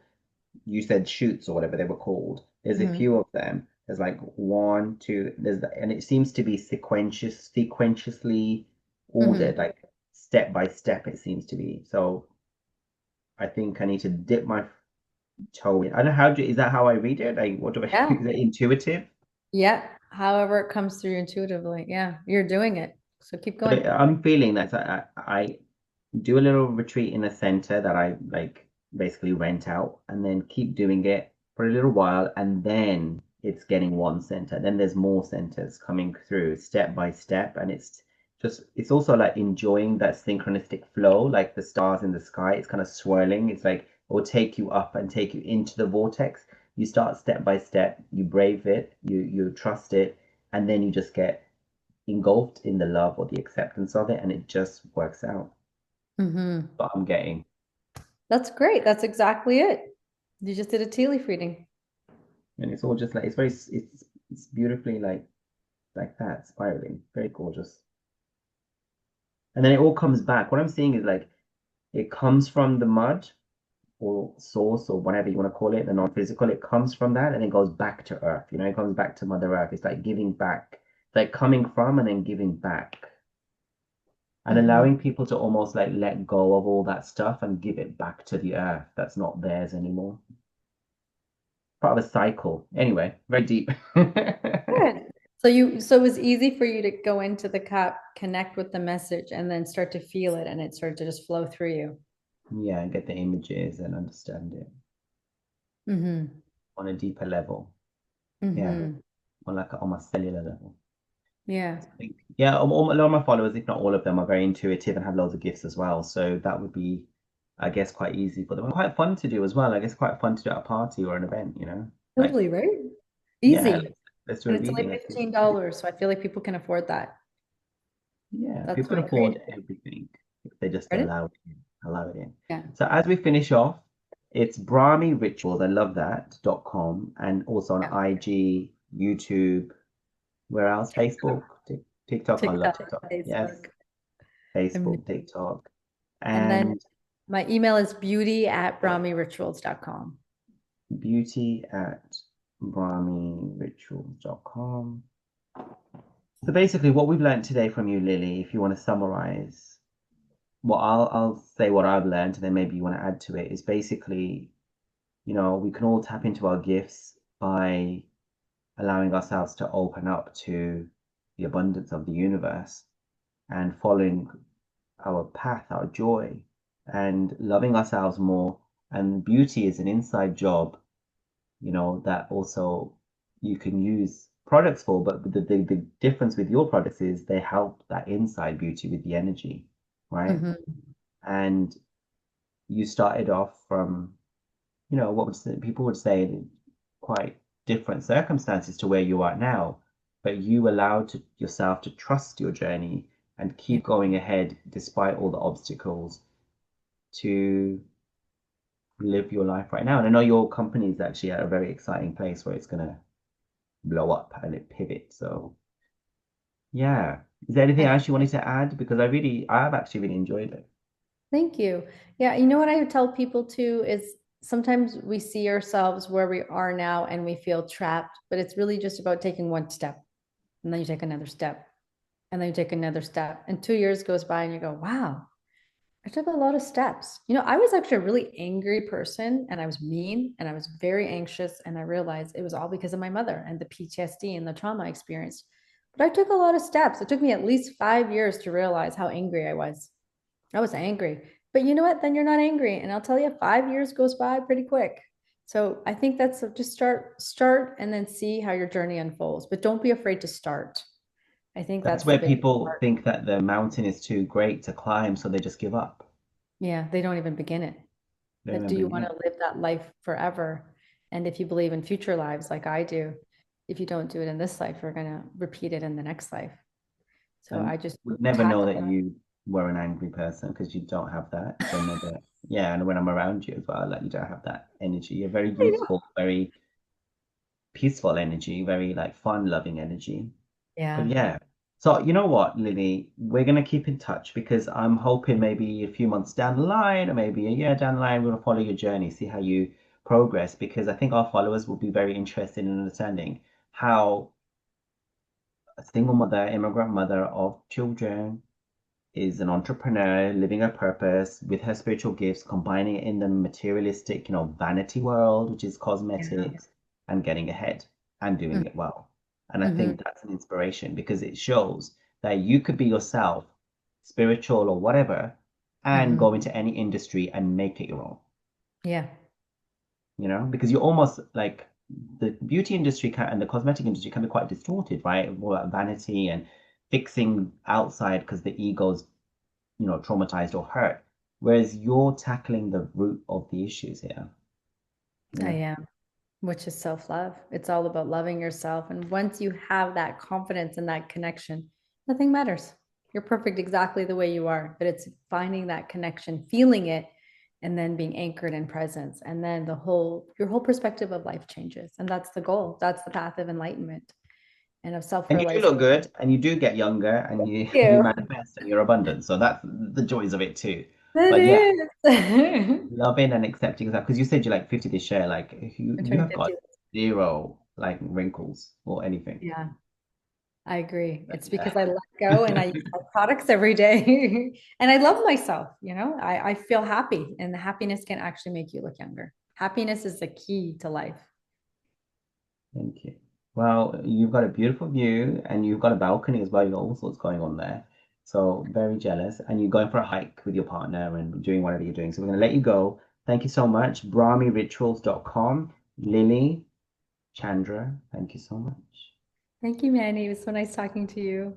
you said shoots or whatever they were called. There's a Mhm. few of them. There's like one, two, and it seems to be sequentiously ordered, Mhm. like step by step, it seems to be. So I think I need to dip my toe in. I don't know is that how I read it? Like, what do I, Yeah. is it intuitive? Yeah. However it comes through intuitively. Yeah, you're doing it. So keep So going. I'm feeling that I do a little retreat in a center that I like basically rent out and then keep doing it for a little while and then it's getting one center. Then there's more centers coming through step by step and it's also like enjoying that synchronistic flow, like the stars in the sky. It's kind of swirling. It's like it will take you up and take you into the vortex. You start step by step, you brave it, you trust it, and then you just get engulfed in the love or the acceptance of it and it just works out. Hmm. But I'm getting. That's great. That's exactly it. You just did a tea leaf reading. And it's all just like it's beautifully like that, spiraling, very gorgeous. And then it all comes back. What I'm seeing is like it comes from the mud or source or whatever you want to call it, the non-physical, it comes from that and it goes back to earth. You know, it comes back to Mother Earth. It's like giving back. It's like coming from and then giving back. And Hmm. allowing people to almost like let go of all that stuff and give it back to the earth that's not theirs anymore. Part of a cycle. Anyway, very deep. Good. So it was easy for you to go into the cup, connect with the message, and then start to feel it, and it started to just flow through you. Yeah, get the images and understand it Hmm. on a deeper level. Yeah, Hmm. on like on my cellular level. Yeah. I think, yeah, a lot of my followers, if not all of them, are very intuitive and have loads of gifts as well. So that would be, I guess, quite easy for them. And quite fun to do as well. I guess quite fun to do at a party or an event, you know? Like, Totally, right? yeah, Easy. let's do a And it's only reading. Let's do, $15, so I feel like people can afford that. yeah, That's people why can I created afford it. everything if they just Pardon? allow it in. Allow it in. Yeah. So as we finish off, it's Brahmi Rituals. I love that.com and also on Yeah. IG, YouTube, where else? Facebook, TikTok. I love TikTok, TikTok. Yes, Facebook. Facebook, TikTok, And then and my email is beauty@brahmirituals.com. beauty at brahmirituals.com. So basically, what we've learned today from you, Lily, if you want to summarize, I'll say what I've learned, and then maybe you want to add to it, is basically, you know, we can all tap into our gifts by allowing ourselves to open up to the abundance of the universe and following our path, our joy, and loving ourselves more. And beauty is an inside job, you know, that also you can use products for, but the difference with your products is they help that inside beauty with the energy, right? Hmm. And you started off from, you know, people would say quite different circumstances to where you are now, but you allowed yourself to trust your journey and Yeah. keep going ahead despite all the obstacles to live your life right now. And I know your company is actually at a very exciting place where it's gonna blow up and it pivot. So yeah. Is there anything I else you wanted to add? Because I've actually really enjoyed it. Thank you. Yeah, you know what I would tell people too is sometimes we see ourselves where we are now and we feel trapped, but it's really just about taking one step and then you take another step and then you take another step. And 2 years goes by and you go, wow, I took a lot of steps. I was actually a really angry person and I was mean and I was very anxious. And I realized it was all because of my mother and the PTSD and the trauma I experienced. But I took a lot of steps. It took me at least 5 years to realize how angry I was. I was angry. But you know what? Then you're not angry. And I'll tell you, 5 years goes by pretty quick. So I think that's just start, and then see how your journey unfolds. But don't be afraid to start. I think That's that's the where big people part. think that the mountain is too great to climb, so they just give up. Yeah, they don't even begin it. They don't But even do you want begin. to live that life forever? And if you believe in future lives like I do, if you don't do it in this life, you're going to repeat it in the next life. So And I just would never know tackle that that. you were an angry person because you don't have that. So never, yeah. And when I'm around you as well, like you don't have that energy. You're very I know. youthful, very peaceful energy, very like fun loving energy. But Yeah. yeah. So you know what, Lily, we're gonna keep in touch because I'm hoping maybe a few months down the line or maybe a year down the line, we'll follow your journey, see how you progress, because I think our followers will be very interested in understanding how a single mother, immigrant mother of children, is an entrepreneur living her purpose with her spiritual gifts, combining it in the materialistic, vanity world, which is Yeah. cosmetics, and getting ahead and doing it well. And I Mm-hmm. think that's an inspiration because it shows that you could be yourself, spiritual or whatever, and Mm-hmm. go into any industry and make it your own, Yeah. because you're almost like the beauty industry and the cosmetic industry can be quite distorted, right? More about vanity and fixing outside because the ego's traumatized or hurt. Whereas you're tackling the root of the issues here, you I know. am, which is self-love. It's all about loving yourself. And once you have that confidence and that connection, nothing matters. You're perfect exactly the way you are, but it's finding that connection, feeling it, and then being anchored in presence. And then your whole perspective of life changes. And that's the goal. That's the path of enlightenment and of And you do self-realization. look good and you do get younger and you Thank you you. manifest and you're abundant. So that's the joys of it too. It But yeah, is. loving and accepting that because you said you're like 50 this year, like I'm you turning have got 50. zero like wrinkles or anything. Yeah. I agree. But It's because yeah. I let go and I use my products every day. And I love myself, I feel happy, and the happiness can actually make you look younger. Happiness is the key to life. Thank you. Well, you've got a beautiful view and you've got a balcony as well. You've got all sorts going on there. So very jealous. And you're going for a hike with your partner and doing whatever you're doing. So we're going to let you go. Thank you so much. BrahmiRituals.com. Lily, Chandra, thank you so much. Thank you, Manny. It was so nice talking to you.